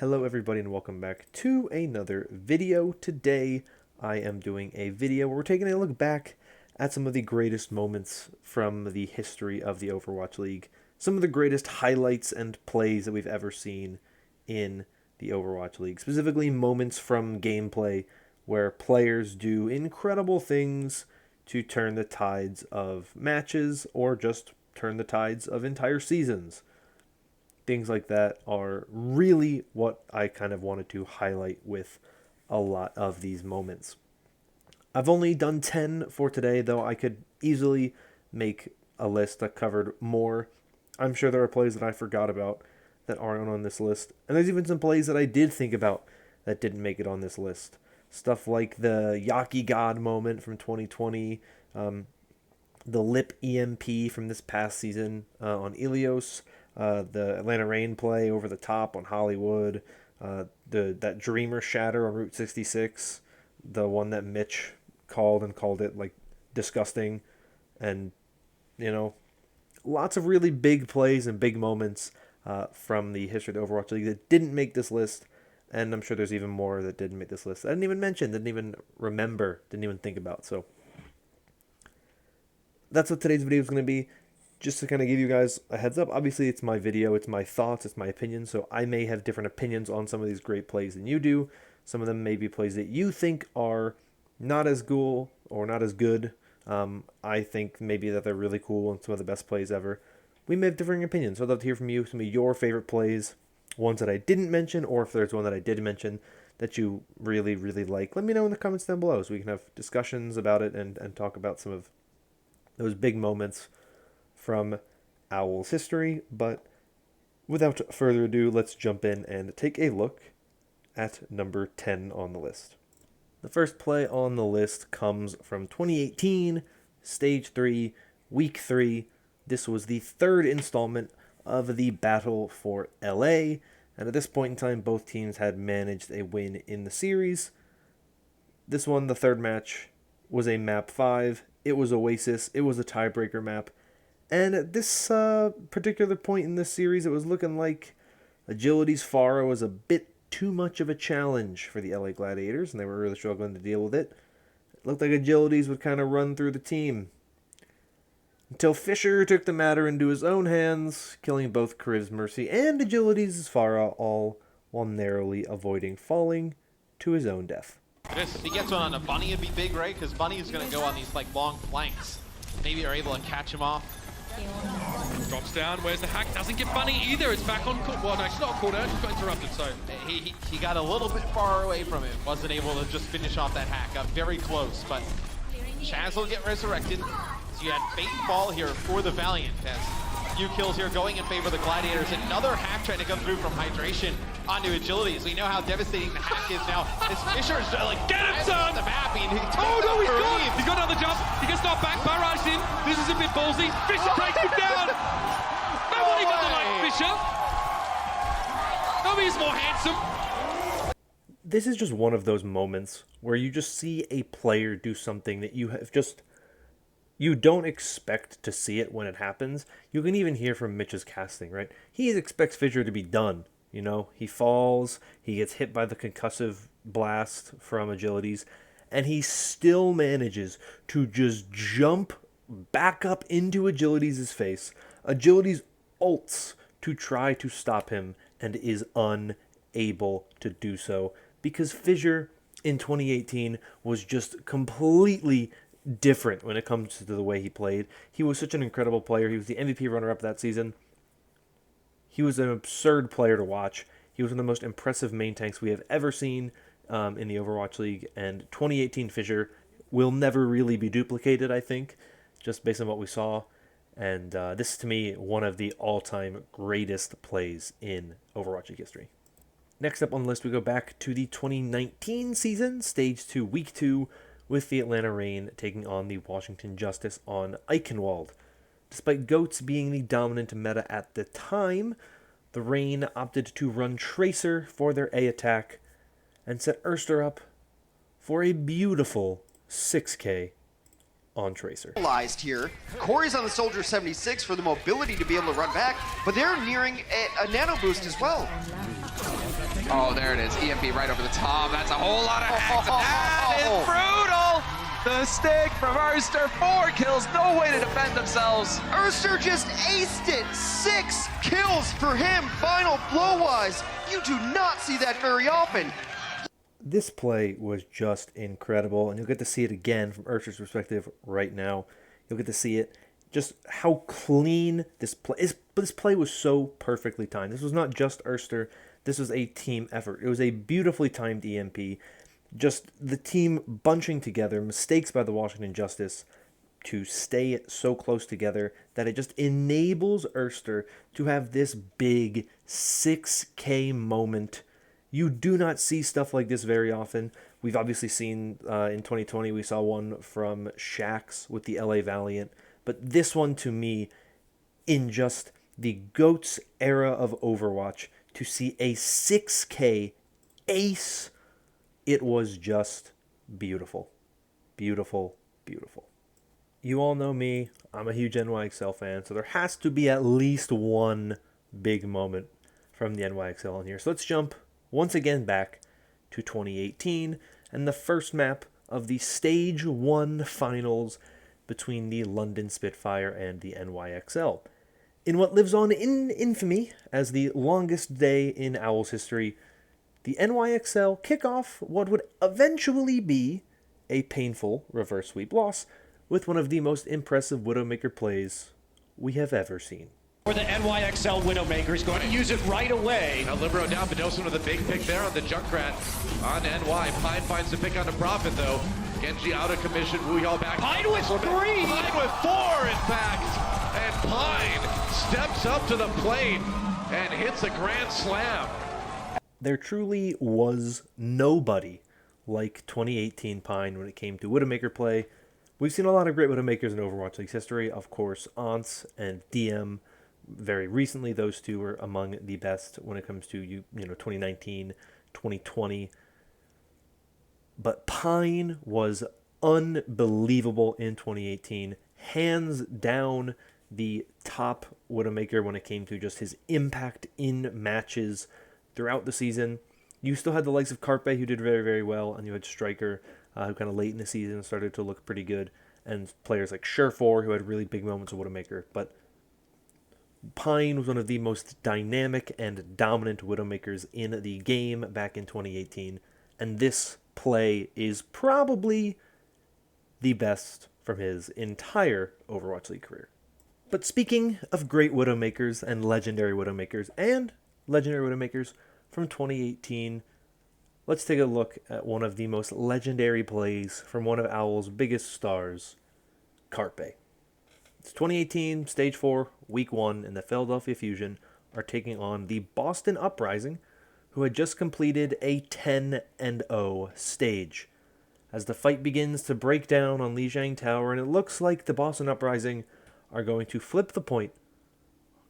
Hello everybody and welcome back to another video. Today I am doing a video where we're taking a look back at some of the greatest moments from the history of the Overwatch League. Some of the greatest highlights and plays that we've ever seen in the Overwatch League. Specifically moments from gameplay where players do incredible things to turn the tides of matches or just turn the tides of entire seasons. Things like that are really what I kind of wanted to highlight with a lot of these moments. I've only done 10 for today, though I could easily make a list that covered more. I'm sure there are plays that I forgot about that aren't on this list. And there's even some plays that I did think about that didn't make it on this list. Stuff like the Yaki God moment from 2020, the Lip EMP from this past season on Ilios, the Atlanta Reign play over the top on Hollywood, that Dreamer Shatter on Route 66, the one that Mitch called it like disgusting, and lots of really big plays and big moments from the history of the Overwatch League that didn't make this list, and I'm sure there's even more that didn't make this list. I didn't even mention, didn't even remember, didn't even think about. So that's what today's video is going to be. Just to kind of give you guys a heads up, obviously it's my video, it's my thoughts, it's my opinions, so I may have different opinions on some of these great plays than you do. Some of them may be plays that you think are not as cool or not as good. I think maybe that they're really cool and some of the best plays ever. We may have differing opinions, so I'd love to hear from you some of your favorite plays, ones that I didn't mention, or if there's one that I did mention that you really, really like. Let me know in the comments down below so we can have discussions about it and talk about some of those big moments from Owl's history. But without further ado, let's jump in and take a look at number 10 on the list. The first play on the list comes from 2018, Stage 3, Week 3. This was the third installment of the Battle for LA, and at this point in time, both teams had managed a win in the series. This one, the third match, was a map 5. It was Oasis. It was a tiebreaker map. And at this particular point in this series, it was looking like Agility's Pharah was a bit too much of a challenge for the LA Gladiators, and they were really struggling to deal with it. It looked like Agilities would kind of run through the team, until Fisher took the matter into his own hands, killing both Kariv's Mercy and Agility's Pharah, all while narrowly avoiding falling to his own death. If he gets one on a Bunny, it'd be big, right? Because Bunny is going to go on these like long flanks. Maybe they're able to catch him off. Drops down, where's the hack? Doesn't get Bunny either, it's back on court. Well, no, it's not caught out, just got interrupted, so. He got a little bit far away from him. Wasn't able to just finish off that hack. Got very close, but Chaz will get resurrected. So you had Fate fall here for the Valiant. As a few kills here going in favor of the Gladiators. Another hack trying to come through from Hydration onto Agility. So we know how devastating the hack is now. As Fisher's like, get him, son! The mapping. Oh no, he's got another jump. He gets knocked back, barrage in. This is a bit ballsy. Fisher breaks him down. Nobody got the like Fisher. Nobody's more handsome. This is just one of those moments where you just see a player do something that you don't expect to see it when it happens. You can even hear from Mitch's casting, right? He expects Fisher to be done. He falls, he gets hit by the concussive blast from Agilities, and he still manages to just jump back up into Agilities' face. Agilities ults to try to stop him and is unable to do so because Fisher in 2018 was just completely different when it comes to the way he played. He was such an incredible player. He was the MVP runner-up that season. He was an absurd player to watch. He was one of the most impressive main tanks we have ever seen in the Overwatch League, and 2018 Fisher will never really be duplicated, I think, just based on what we saw. And this is, to me, one of the all-time greatest plays in Overwatch League history. Next up on the list, we go back to the 2019 season, Stage 2, Week 2, with the Atlanta Reign taking on the Washington Justice on Eichenwald. Despite Goats being the dominant meta at the time, the Reign opted to run Tracer for their A attack and set Erster up for a beautiful 6k on Tracer. Here, Corey's on the Soldier 76 for the mobility to be able to run back, but they're nearing a nano boost as well. Oh, there it is. EMP right over the top. That's a whole lot of hacks. That is brutal. The stick from Erster. 4 kills. No way to defend themselves. Erster just aced it. 6 kills for him, final blow-wise. You do not see that very often. This play was just incredible, and you'll get to see it again from Erster's perspective right now. You'll get to see it, just how clean this play is. But this play was so perfectly timed. This was not just Erster. This was a team effort. It was a beautifully timed EMP. Just the team bunching together, mistakes by the Washington Justice to stay so close together that it just enables Erster to have this big 6K moment. You do not see stuff like this very often. We've obviously seen in 2020, we saw one from Shax with the LA Valiant. But this one, to me, in just the GOATS era of Overwatch, to see a 6K ace, it was just beautiful. Beautiful, beautiful. You all know me. I'm a huge NYXL fan, so there has to be at least one big moment from the NYXL in here. So let's jump once again back to 2018 and the first map of the Stage 1 finals between the London Spitfire and the NYXL. In what lives on in infamy as the longest day in Owl's history, the NYXL kick off what would eventually be a painful reverse sweep loss with one of the most impressive Widowmaker plays we have ever seen. For the NYXL Widowmaker is going to use it right away. Now Libero down, Bedosin with a big pick there on the Junkrat on NY. Pine finds the pick on the Prophet though. Genji out of commission, Wuyao back. Pine with 3! Pine with 4 in fact! And Pine steps up to the plate and hits a grand slam. There truly was nobody like 2018 Pine when it came to Widowmaker play. We've seen a lot of great Widowmakers in Overwatch League's history. Of course, Ants and DM. Very recently, those two were among the best when it comes to 2019, 2020. But Pine was unbelievable in 2018. Hands down the top Widowmaker when it came to just his impact in matches throughout the season. You still had the likes of Carpe, who did very, very well, and you had Striker, who kind of late in the season started to look pretty good, and players like Surefour, who had really big moments of Widowmaker. But Pine was one of the most dynamic and dominant Widowmakers in the game back in 2018, and this play is probably the best from his entire Overwatch League career. But speaking of great Widowmakers and legendary Widowmakers from 2018, let's take a look at one of the most legendary plays from one of Owl's biggest stars, Carpe. It's 2018, Stage 4, Week 1, and the Philadelphia Fusion are taking on the Boston Uprising, who had just completed a 10-0 stage. As the fight begins to break down on Lijiang Tower, and it looks like the Boston Uprising are going to flip the point,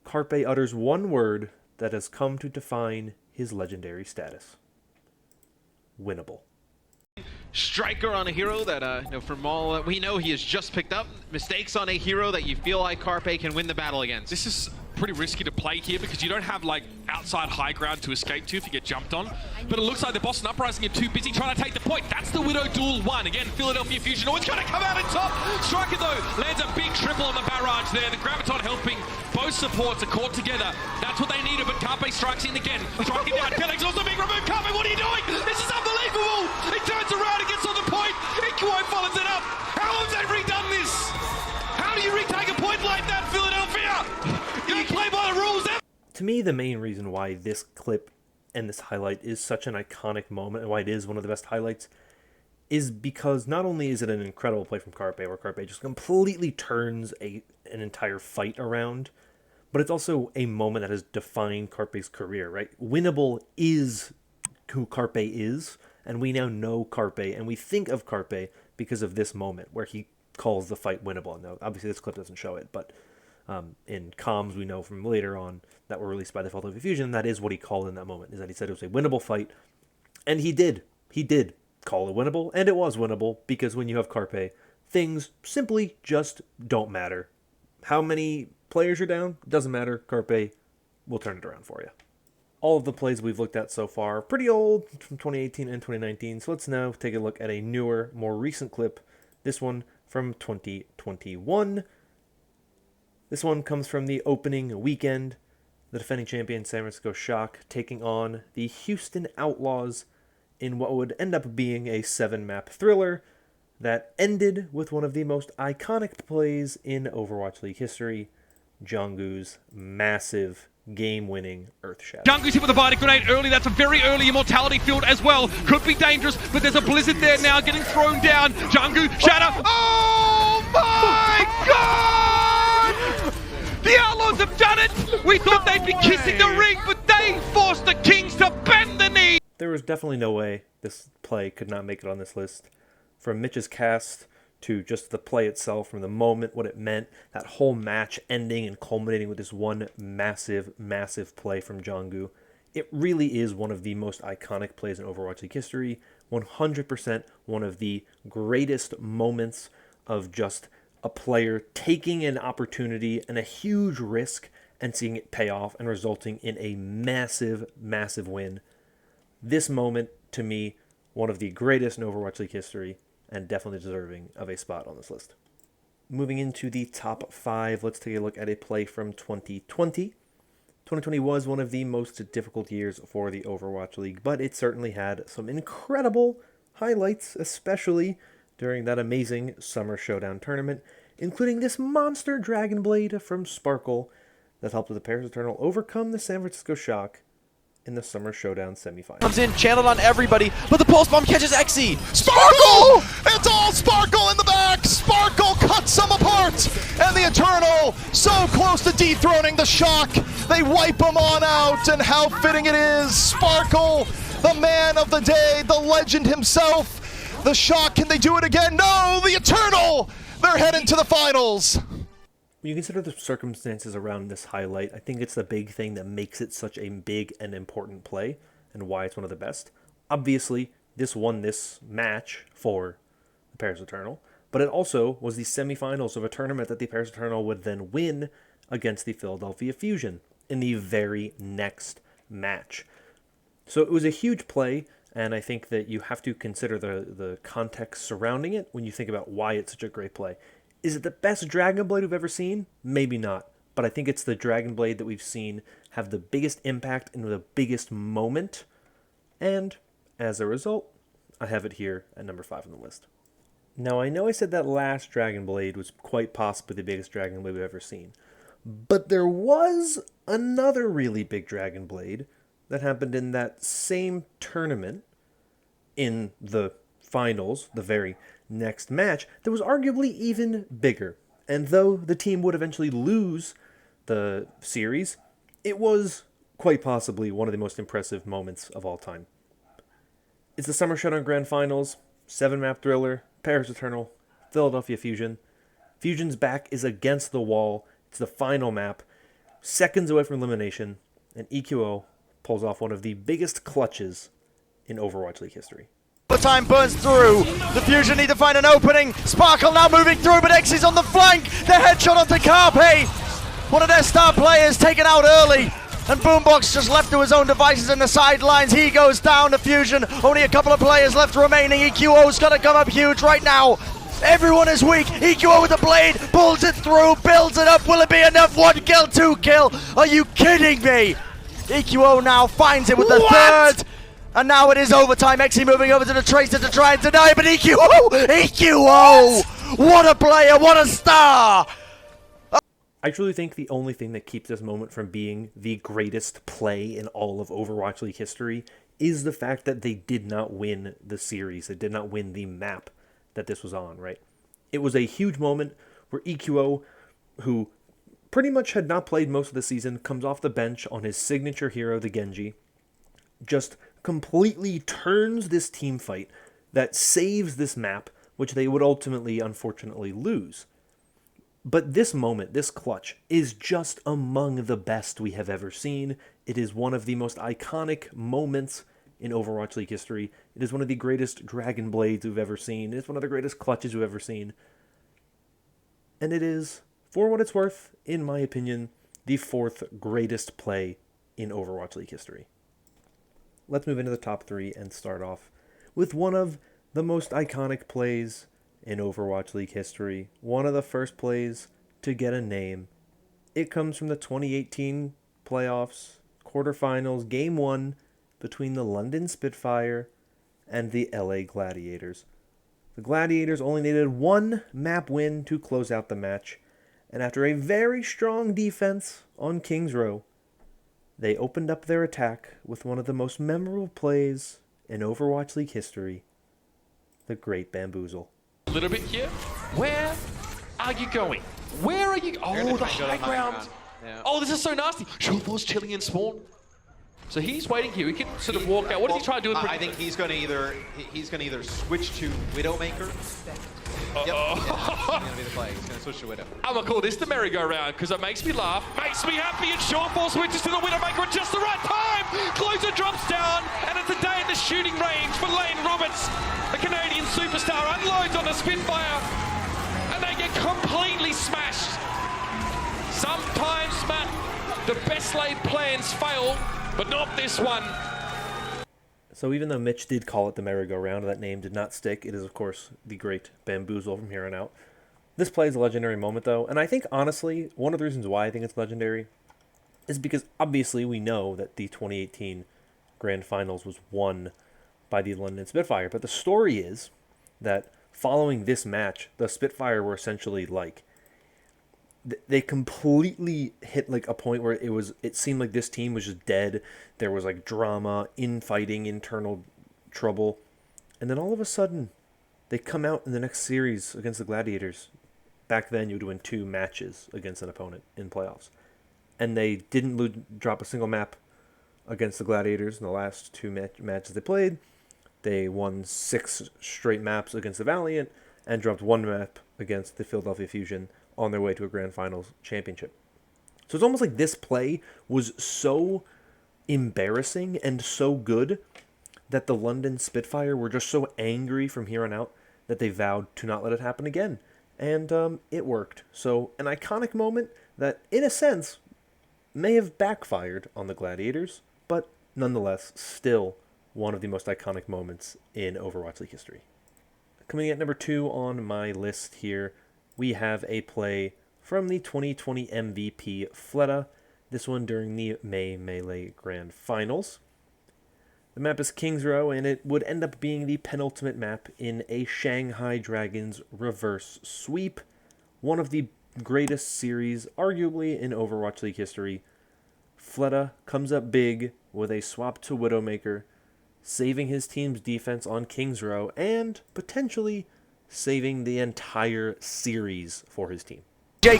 Carpe utters one word that has come to define his legendary status. Winnable. Striker on a hero that, from all that we know, he has just picked up. Mistakes on a hero that you feel like Carpe can win the battle against. This is pretty risky to play here because you don't have like outside high ground to escape to if you get jumped on. But it looks like the Boston Uprising are too busy trying to take the point. That's the Widow Duel 1. Again, Philadelphia Fusion always going to come out on top. Striker though lands a big triple on the barrage there. The Graviton helping. Both supports are caught together. That's what they needed, but Carpe strikes in again. Striking down. Telex also being removed. Carpe, what are you doing? This is unbelievable. He turns around and gets on the point. Inquo follows it up. How have they redone this? How do you retake a point like that, Philadelphia? You play by the rules. To me, the main reason why this clip and this highlight is such an iconic moment and why it is one of the best highlights is because not only is it an incredible play from Carpe, where Carpe just completely turns an entire fight around, but it's also a moment that has defined Carpe's career, right? Winnable is who Carpe is, and we now know Carpe, and we think of Carpe because of this moment where he calls the fight winnable. Now, obviously this clip doesn't show it, but in comms we know from later on that were released by the Philadelphia Fusion, that is what he called in that moment, is that he said it was a winnable fight, and he did call it winnable, and it was winnable, because when you have Carpe, things simply just don't matter. How many players are down, doesn't matter. Carpe will turn it around for you. All of the plays we've looked at so far are pretty old, from 2018 and 2019, so let's now take a look at a newer, more recent clip, this one from 2021. This one comes from the opening weekend, the defending champion San Francisco Shock taking on the Houston Outlaws in what would end up being a 7-map thriller that ended with one of the most iconic plays in Overwatch League history, Jungkook's massive game-winning Earth Shatter. Jungkook's hit with a Bionic Grenade early. That's a very early Immortality field as well. Could be dangerous, but there's a Blizzard there now getting thrown down. Jungkook, Shatter. Oh my god! The Outlaws have done it! We thought they'd be kissing the ring, but they forced the Kings to bend the knee! There was definitely no way this play could not make it on this list. From Mitch's cast to just the play itself, from the moment, what it meant, that whole match ending and culminating with this one massive, massive play from Jungkook. It really is one of the most iconic plays in Overwatch League history. 100% one of the greatest moments of just a player taking an opportunity and a huge risk and seeing it pay off and resulting in a massive, massive win. This moment, to me, one of the greatest in Overwatch League history, and definitely deserving of a spot on this list. Moving into the top 5, let's take a look at a play from 2020. 2020 was one of the most difficult years for the Overwatch League, but it certainly had some incredible highlights, especially during that amazing Summer Showdown tournament, including this monster Dragon Blade from Sparkle that helped the Paris Eternal overcome the San Francisco Shock in the Summer Showdown semifinal. Comes in, channeled on everybody, but the pulse bomb catches Exi. Sparkle! It's all Sparkle in the back! Sparkle cuts them apart! And the Eternal, so close to dethroning the Shock, they wipe them on out, and how fitting it is! Sparkle, the man of the day, the legend himself! The Shock, can they do it again? No! The Eternal! They're heading to the finals! When you consider the circumstances around this highlight, I think it's the big thing that makes it such a big and important play, and why it's one of the best. Obviously, this won this match for the Paris Eternal, but it also was the semifinals of a tournament that the Paris Eternal would then win against the Philadelphia Fusion in the very next match. So it was a huge play, and I think that you have to consider the context surrounding it when you think about why it's such a great play. Is it the best Dragon Blade we've ever seen? Maybe not. But I think it's the Dragon Blade that we've seen have the biggest impact and the biggest moment. And as a result, I have it here at number 5 on the list. Now, I know I said that last Dragon Blade was quite possibly the biggest Dragon Blade we've ever seen. But there was another really big Dragon Blade that happened in that same tournament in the finals, the very next match, that was arguably even bigger. And though the team would eventually lose the series, it was quite possibly one of the most impressive moments of all time. It's the Summer Showdown Grand Finals, 7-map thriller, Paris Eternal, Philadelphia Fusion. Fusion's back is against the wall. It's the final map, seconds away from elimination, and EQO pulls off one of the biggest clutches in Overwatch League history. The time burns through. The Fusion need to find an opening. Sparkle now moving through, but X is on the flank. The headshot onto Carpe. One of their star players taken out early. And Boombox just left to his own devices in the sidelines. He goes down to Fusion. Only a couple of players left remaining. EQO's got to come up huge right now. Everyone is weak. EQO with the blade. Pulls it through. Builds it up. Will it be enough? 1 kill, 2 kill. Are you kidding me? EQO now finds it with the third. And now it is overtime. Exi moving over to the Tracer to try and deny, but EQO! What a player, what a star! I truly think the only thing that keeps this moment from being the greatest play in all of Overwatch League history is the fact that they did not win the series. They did not win the map that this was on, right? It was a huge moment where EQO, who pretty much had not played most of the season, comes off the bench on his signature hero, the Genji, just completely turns this team fight that saves this map, which they would ultimately, unfortunately, lose. But this moment, this clutch, is just among the best we have ever seen. It is one of the most iconic moments in Overwatch League history. It is one of the greatest Dragon Blades we've ever seen. It's one of the greatest clutches we've ever seen. And it is, for what it's worth, in my opinion, the 4th greatest play in Overwatch League history. let's move into the top 3 and start off with one of the most iconic plays in Overwatch League history. One of the first plays to get a name. It comes from the 2018 playoffs, quarterfinals, game 1 between the London Spitfire and the LA Gladiators. The Gladiators only needed one map win to close out the match, and after a very strong defense on King's Row, they opened up their attack with one of the most memorable plays in Overwatch League history, the Great Bamboozle. A little bit here. Where are you going? Where are you? Oh, the high ground. Yeah. Oh, this is so nasty. Showforce chilling in spawn. So he's waiting here. He can sort of walk out. What does he try to do with I think he's going to either switch to Widowmaker. Yep. He's going to be the play. He's going to switch to Widow. I'm going to call this the merry-go-round because it makes me laugh, makes me happy, and Showforce switches to the Widowmaker at just the right time. Closer drops down, and it's a day at the shooting range for Lane Roberts. The Canadian superstar unloads on the Spitfire, and they get completely smashed. Sometimes, Matt, the best laid plans fail, but not this one. So even though Mitch did call it the merry-go-round, that name did not stick. It is, of course, the Great Bamboozle from here on out. This play is a legendary moment, though, and I think, honestly, one of the reasons why I think it's legendary is because, obviously, we know that the 2018 Grand Finals was won by the London Spitfire, but the story is that following this match, the Spitfire were essentially, like, they completely hit like a point where it seemed like this team was just dead. There was like drama, infighting, internal trouble. And then all of a sudden, they come out in the next series against the Gladiators. Back then, you would win 2 matches against an opponent in playoffs. And they didn't drop a single map against the Gladiators in the last 2 matches they played. They won 6 straight maps against the Valiant and dropped 1 map against the Philadelphia Fusion on their way to a Grand Finals championship. So it's almost like this play was so embarrassing and so good that the London Spitfire were just so angry from here on out that they vowed to not let it happen again. And it worked. So an iconic moment that, in a sense, may have backfired on the Gladiators, but nonetheless, still one of the most iconic moments in Overwatch League history. Coming at number 2 on my list here, we have a play from the 2020 MVP Fleta, this one during the May Melee Grand Finals. The map is King's Row, and it would end up being the penultimate map in a Shanghai Dragons reverse sweep, one of the greatest series, arguably, in Overwatch League history. Fleta comes up big with a swap to Widowmaker, saving his team's defense on King's Row, and potentially saving the entire series for his team.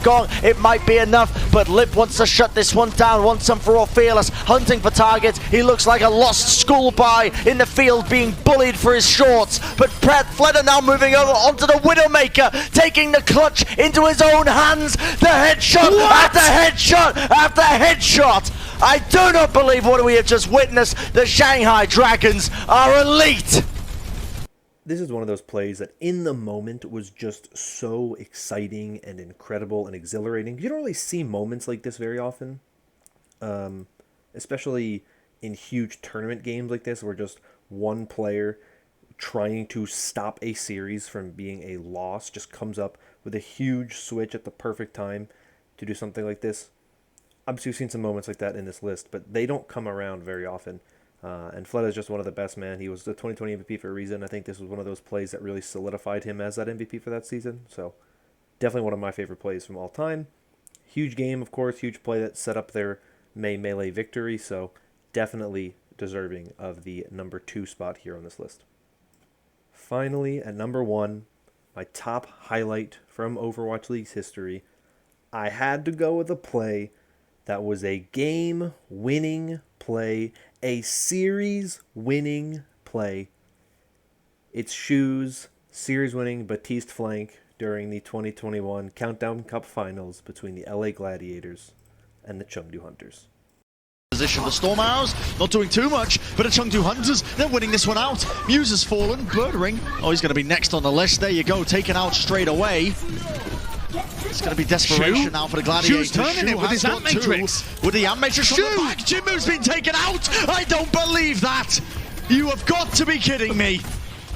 Gong, it might be enough, but Lip wants to shut this one down once and for all. Fearless, hunting for targets. He looks like a lost schoolboy in the field being bullied for his shorts, but Fleta now moving over onto the Widowmaker, taking the clutch into his own hands. The headshot after headshot after headshot. I do not believe what we have just witnessed. The Shanghai Dragons are elite. This is one of those plays that in the moment was just so exciting and incredible and exhilarating. You don't really see moments like this very often, especially in huge tournament games like this where just one player trying to stop a series from being a loss just comes up with a huge switch at the perfect time to do something like this. Obviously, we've seen some moments like that in this list, but they don't come around very often. And Fleta is just one of the best, man. He was the 2020 MVP for a reason. I think this was one of those plays that really solidified him as that MVP for that season. So definitely one of my favorite plays from all time. Huge game, of course. Huge play that set up their May Melee victory. So definitely deserving of the number 2 spot here on this list. Finally, at number 1, my top highlight from Overwatch League's history. I had to go with a play that was a game-winning play, a series-winning play. It's Shu's series-winning Batiste flank during the 2021 Countdown Cup Finals between the LA Gladiators and the Chengdu Hunters. Position the Storm Arrows, not doing too much, but the Chengdu Hunters, they're winning this one out. Muse has fallen, Birdering, oh, he's going to be next on the list. There you go, taken out straight away. It's going to be desperation now for the Gladiators. Shu's turning it with his ant matrix. With the ant matrix from the back, Jimbo's been taken out. I don't believe that. You have got to be kidding me.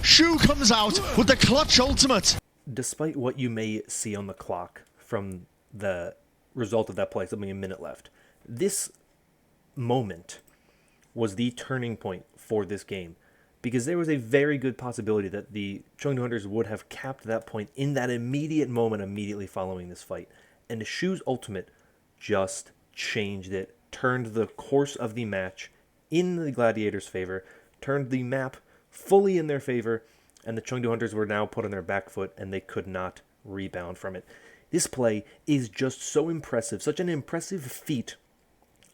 Shu comes out with the clutch ultimate. Despite what you may see on the clock from the result of that play, something a minute left, this moment was the turning point for this game, because there was a very good possibility that the Chengdu Hunters would have capped that point in that immediate moment immediately following this fight. And Shu's ultimate just changed it, turned the course of the match in the Gladiators' favor, turned the map fully in their favor, and the Chengdu Hunters were now put on their back foot and they could not rebound from it. This play is just so impressive, such an impressive feat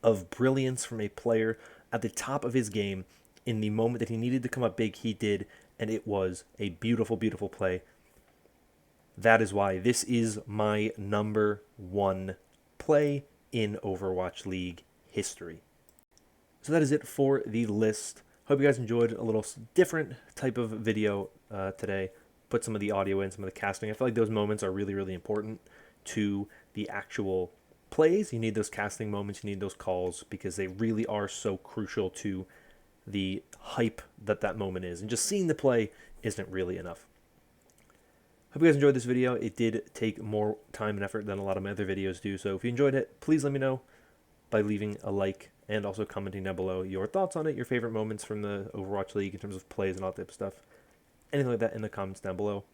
of brilliance from a player at the top of his game. In the moment that he needed to come up big, he did, and it was a beautiful, beautiful play. That is why this is my number one play in Overwatch League history. So that is it for the list. Hope you guys enjoyed a little different type of video today. Put some of the audio in, some of the casting. I feel like those moments are really, really important to the actual plays. You need those casting moments, you need those calls, because they really are so crucial to the hype that moment is. And just seeing the play isn't really enough. Hope you guys enjoyed this video. It did take more time and effort than a lot of my other videos do. So if you enjoyed it, please let me know by leaving a like and also commenting down below your thoughts on it, your favorite moments from the Overwatch League in terms of plays and all that type of stuff. Anything like that in the comments down below.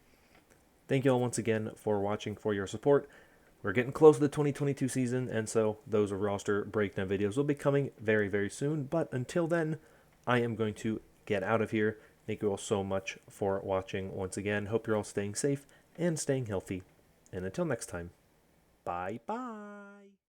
Thank you all once again for watching, for your support. We're getting close to the 2022 season, and so those roster breakdown videos will be coming very, very soon. But until then, I am going to get out of here. Thank you all so much for watching once again. Hope you're all staying safe and staying healthy. And until next time, bye-bye.